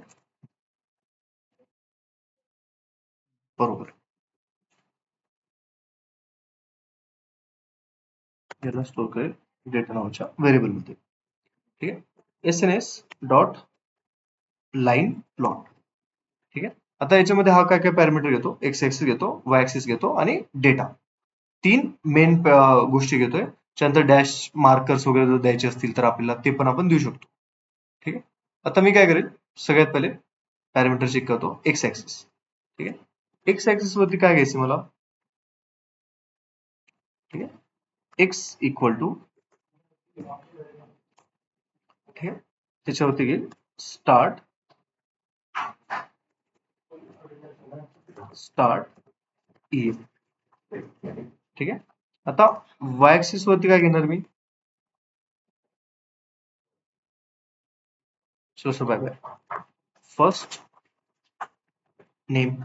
बरोबर. याला स्टोर करेल डेटा नावाच्या व्हेरिएबल मध्ये, ठीक आहे. एसएनएस डॉट लाईन प्लॉट, ठीक आहे. आता याच्यामध्ये हा काय काय पॅरामीटर घेतो? एक्स ऍक्सिस घेतो, वाय ऍक्सिस घेतो आणि डेटा, 3 मेन गोष्टी घेतोय. त्यानंतर डॅश मार्कर्स वगैरे जर द्यायचे असतील तर आपल्याला ते पण आपण देऊ शकतो, ठीक आहे. आता मी काय करेल? सगळ्यात पहिले पॅरामीटर चेक करतो, एक्स ऍक्सिस, ठीक आहे. एक्स ऍक्सिस वरती काय घ्यायचं मला? ठीक आहे, एक्स इक्वल टू, ठीक आहे, त्याच्यावरती घेईल स्टार्ट, इयर, ठीक आहे. आता वाय ऍक्सिस वरती काय घेणार मी? बाय फर्स्ट नेम,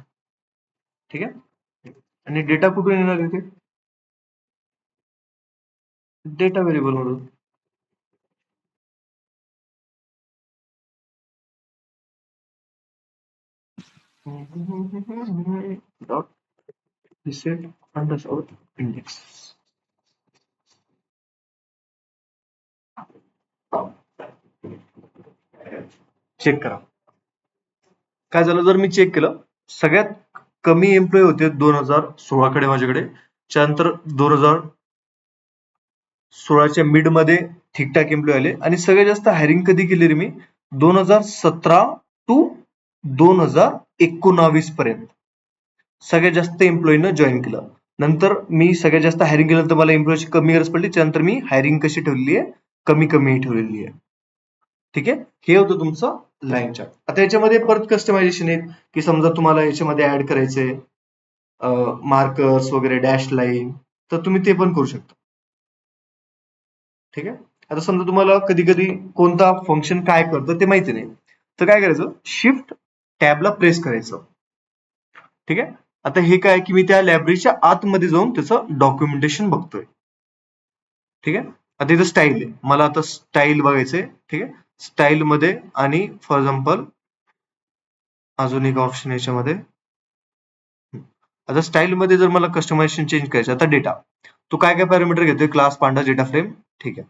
ठीक आहे, आणि डेटा कुठून येणार इथे? डेटा व्हेरिएबल मधून, dot reset underscore index. Check करा काय झालं. जर मी चेक केलं, सगळ्यात कमी एम्प्लॉय होते 2016 कडे माझ्याकडे. त्यानंतर 2016च्या मिड मध्ये ठीकठाक एम्प्लॉय आले आणि सगळ्यात जास्त हायरिंग कधी केली रे मी 2017 टू 2019 पर्यंत सगळ्यात जास्त एम्प्लॉईनं जॉईन केलं. नंतर मी सगळ्यात जास्त हायरिंग केलं तर मला एम्प्लॉयची कमी गरज पडली. त्यानंतर मी हायरिंग कशी ठेवलेली आहे, कमी कमी ठेवलेली आहे. ठीक आहे, हे होतं तुमचं लाईन चार्ट. आता याच्यामध्ये परत कस्टमायझेशन आहे की समजा तुम्हाला याच्यामध्ये ऍड करायचंय मार्कर्स वगैरे डॅश लाईन, तर तुम्ही ते पण करू शकता. ठीक आहे. आता समजा तुम्हाला कधी कधी कोणता फंक्शन काय करतं ते माहिती नाही, तर काय करायचं, शिफ्ट टॅबला प्रेस करायचं. ठीक आहे. आता हे काय की मी त्या लायब्ररीच्या आतमध्ये जाऊन त्याचं डॉक्युमेंटेशन बघतोय. ठीक आहे. आता इथं स्टाईल आहे, मला आता स्टाईल बघायचंय. ठीक आहे. स्टाईल मध्ये आणि फॉर एक्झाम्पल अजून एक ऑप्शन याच्यामध्ये. आता स्टाईल मध्ये जर मला कस्टमायझेशन चेंज करायचं, आता डेटा तो काय काय पॅरामीटर घेतोय, क्लास पांडा डेटा फ्रेम. ठीक आहे.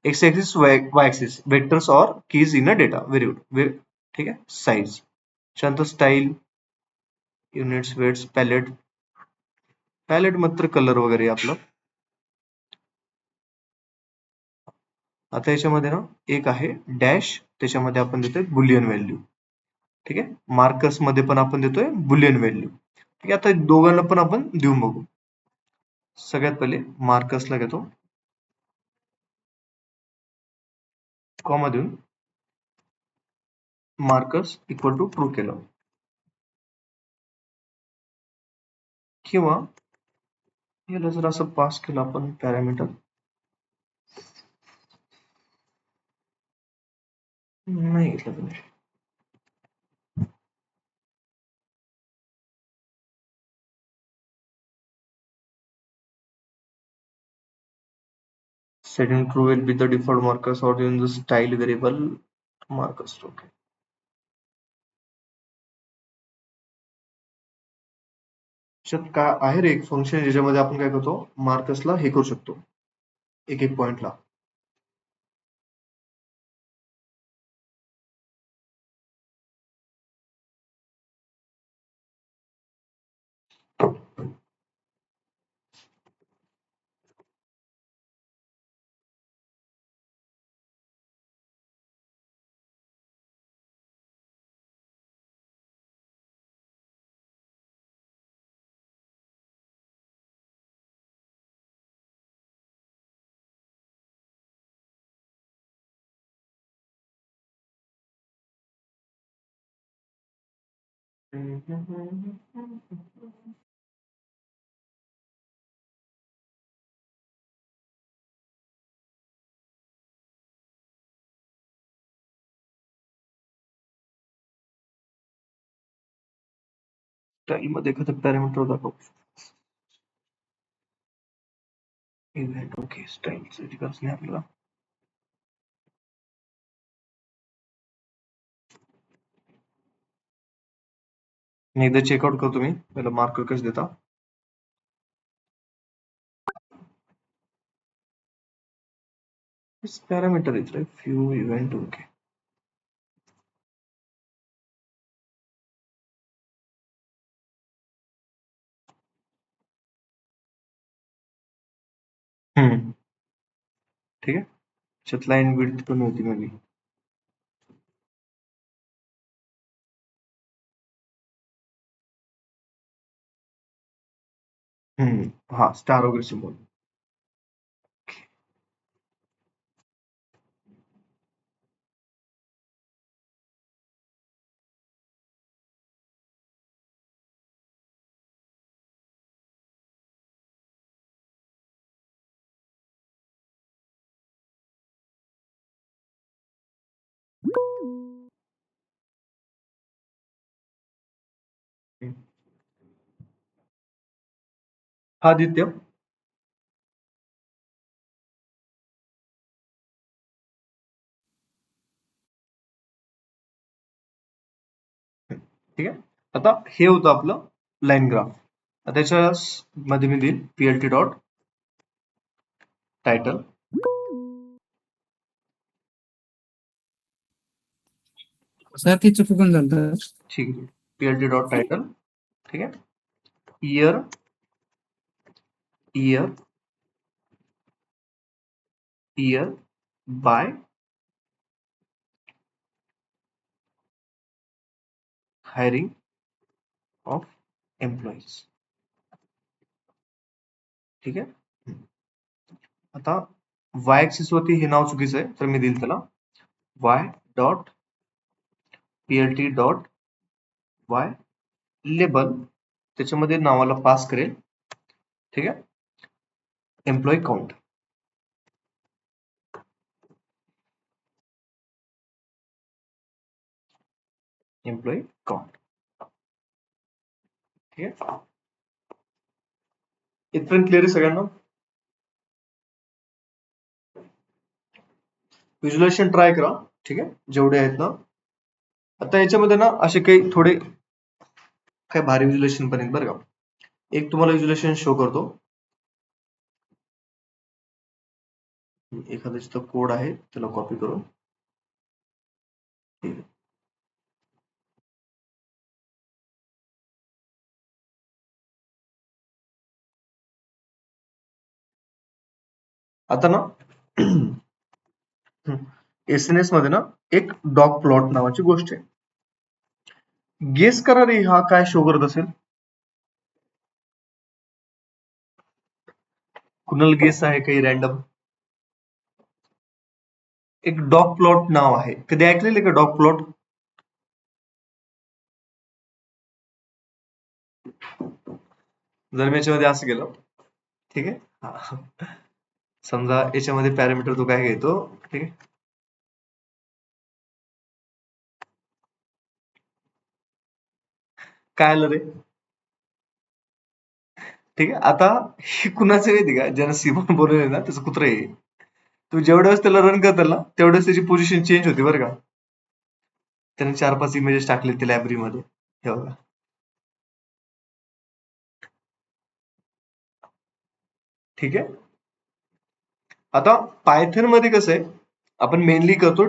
X axis Y axis vectors और keys in a data, very good. ठीक आहे. साईज त्यानंतर style units weights palette. Palette मात्र कलर वगैरे आपलं. आता याच्यामध्ये ना एक आहे डॅश, त्याच्यामध्ये आपण देतोय बुलियन व्हॅल्यू. ठीक आहे. मार्कर्स मध्ये पण आपण देतोय बुलियन व्हॅल्यू. ठीक आहे. आता दोघांना पण आपण देऊन बघू. सगळ्यात पहिले मार्कर्सला घेतो, कॉमा देऊन मार्कर्स इक्वल टू ट्रू केलं, किंवा याला जर असं पास केलं आपण पॅरामीटर, नाही घेतलं तुम्ही. Setting true will be the default markers or in the style variable markers. Okay. त्याच्यात काय आहे रे एक फंक्शन ज्याच्यामध्ये आपण काय करतो, मार्कसला हे करू शकतो एक एक पॉइंटला. स्टाईल मध्ये एखादं पॅरामीटर दाखव. इव्हेंट. ओके. स्टाईलचं गरज नाही आपल्याला. मी एकदा चेकआउट करतो. मी पहिला मार्कर कसं देता. पॅरामीटर इथं फ्यू इव्हेंट. ओके. ठीक आहे. त्याच्यात लाईन विड्थ कमी होती माझी. हा स्टार वगैरे सिम्बॉल. हा आदित्य. ठीक आहे. आता हे होतं आपलं लाईन ग्राफ. त्याच्या मध्ये मी देईल plt डॉट टायटल. सर ते चुकून झालं. ठीक आहे, plt डॉट टायटल. ठीक आहे, year by hiring of employees. ठीक आहे. आता y ऍक्सिस वरती हे नाव चुकीचं आहे, तर मी देईल त्याला y dot plt dot y label. त्याच्यामध्ये नावाला पास करेल. ठीक आहे, एम्प्लॉई काउंट. Employee count. ठीक आहे, इथपर्यंत क्लिअर आहे सगळ्यांना? व्हिज्युअलायझेशन ट्राय करा. ठीक आहे, जेवढे आहेत ना. आता याच्यामध्ये ना असे काही थोडे काही भारी व्हिज्युअलायझेशन पण आहेत बरं का. एक तुम्हाला व्हिज्युअलायझेशन शो करतो. एखादा जिथं कोड आहे त्याला कॉपी करून. ठीक आहे, आता ना SNS मध्ये ना एक डॉग प्लॉट नावाची गोष्ट आहे. गेस करा रे हा काय शो करत असेल. कुणाला गेस आहे काही रॅन्डम? एक डॉग प्लॉट नाव आहे, कधी ऐकलेले का डॉग प्लॉट? जर मी याच्यामध्ये असं गेलो, ठीक आहे, समजा याच्यामध्ये पॅरामीटर तो काय घेतो. ठीक आहे, काय आलं रे? ठीक आहे, आता हे कुणाचं माहिती का, ज्यानं सिमोन बनवले ना त्याचं कुत्र आहे. तू जेवढ्या वेळेस त्याला रन करताल ना तेवढ्याच त्याची पोझिशन चेंज होती बरं का. त्याने 4-5 इमेजेस टाकले ते लायब्ररीमध्ये. हे बघा. ठीक आहे, आता पायथन मध्ये कसं आहे, आपण मेनली करतो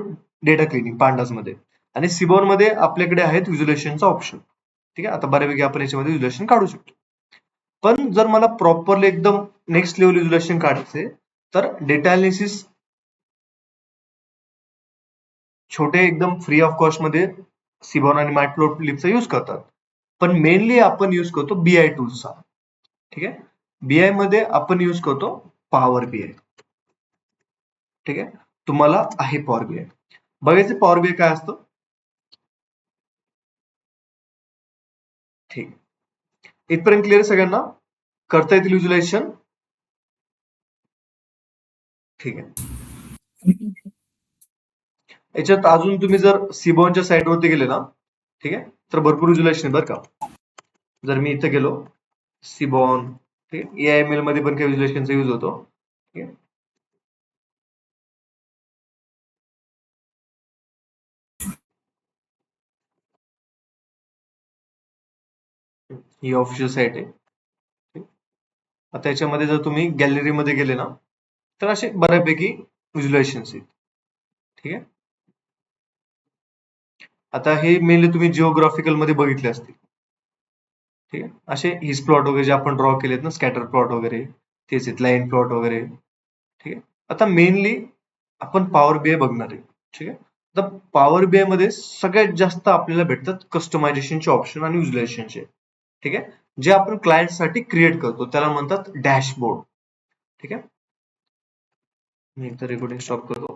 डेटा क्लिनिंग पांडास मध्ये, आणि सिबॉन मध्ये आपल्याकडे आहेत व्हिज्युअलायझेशनचा ऑप्शन. ठीक आहे, आता बऱ्यापैकी आपण याच्यामध्ये व्हिज्युअलायझेशन काढू शकतो. पण जर मला प्रॉपरली एकदम नेक्स्ट लेवल व्हिज्युअलायझेशन काढायचे तर डेटा अनालिसिस छोटे एकदम फ्री ऑफ कॉस्ट मध्ये सिबॉन आणि मॅटप्लॉटलिबचा यूज करतात. पण मेनली आपण यूज करतो बीआय टूल्सचा. ठीक आहे, बीआय मध्ये आपण यूज करतो पॉवर बीआय. ठीक आहे, तुम्हाला आहे पॉवर बीआय. बघायचं पॉवर बीआय काय असतं. ठीक, इथपर्यंत क्लिअर सगळ्यांना? करता येतील व्हिज्युअलायझेशन? ठीक आहे, याच्यात अजून तुम्ही जर सिबॉनच्या साईट वरती गेले ना, ठीक आहे, तर भरपूर व्हिज्युअलायझेशन बरं का. जर मी इथे गेलो सिबॉन, ठीक आहे, AIML मध्ये पण काही व्हिज्युअलायझेशनचा यूज होतो. ठीक आहे, ही ऑफिशियल साईट आहे. आता याच्यामध्ये जर तुम्ही गॅलरी मध्ये गेले ना तर असे बऱ्यापैकी व्हिज्युअलायझेशन्स आहेत. ठीक आहे, आता हे मेनली तुम्ही जिओग्राफिकल मध्ये बघितले असतील. ठीक आहे, असे हिस प्लॉट वगैरे जे आपण ड्रॉ केलेत ना, स्कॅटर प्लॉट वगैरे तेच आहेत, लाईन प्लॉट वगैरे. ठीक आहे, आता मेनली आपण पॉवर बीआय बघणार आहे. ठीक आहे, आता पॉवर बीआय मध्ये सगळ्यात जास्त आपल्याला भेटतात कस्टमायझेशनचे ऑप्शन आणि व्हिज्युअलायझेशनचे. ठीक आहे, जे आपण क्लायंट साठी क्रिएट करतो त्याला म्हणतात डॅशबोर्ड. ठीक आहे, मी एकदा रेकॉर्डिंग स्टॉप करतो.